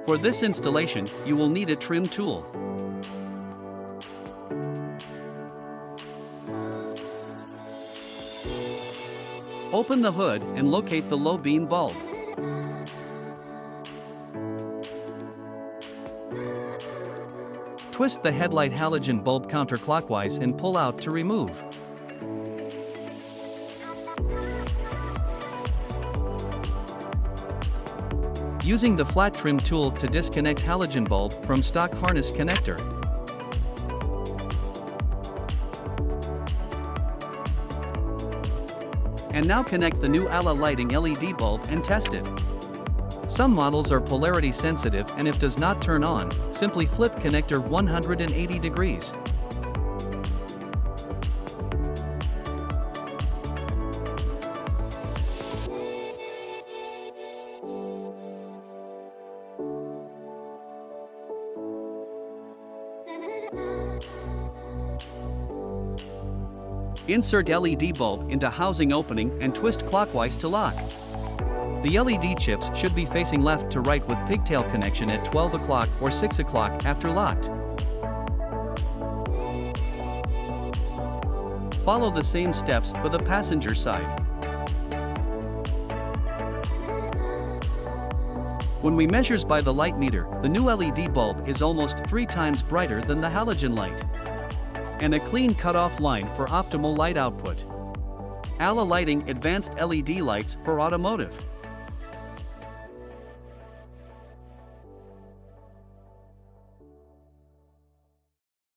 For this installation, you will need a trim tool. Open the hood and locate the low beam bulb. Twist the headlight halogen bulb counterclockwise and pull out to remove. Using the flat trim tool to disconnect halogen bulb from stock harness connector. And now connect the new ALA lighting LED bulb and test it. Some models are polarity sensitive, and if does not turn on, simply flip connector 180 degrees. Insert LED bulb into housing opening and twist clockwise to lock. The LED chips should be facing left to right with pigtail connection at 12 o'clock or 6 o'clock after locked. Follow the same steps for the passenger side. When we measures by the light meter, the new LED bulb is almost 3 times brighter than the halogen light. And a clean cutoff line for optimal light output. ALA Lighting Advanced LED Lights for Automotive.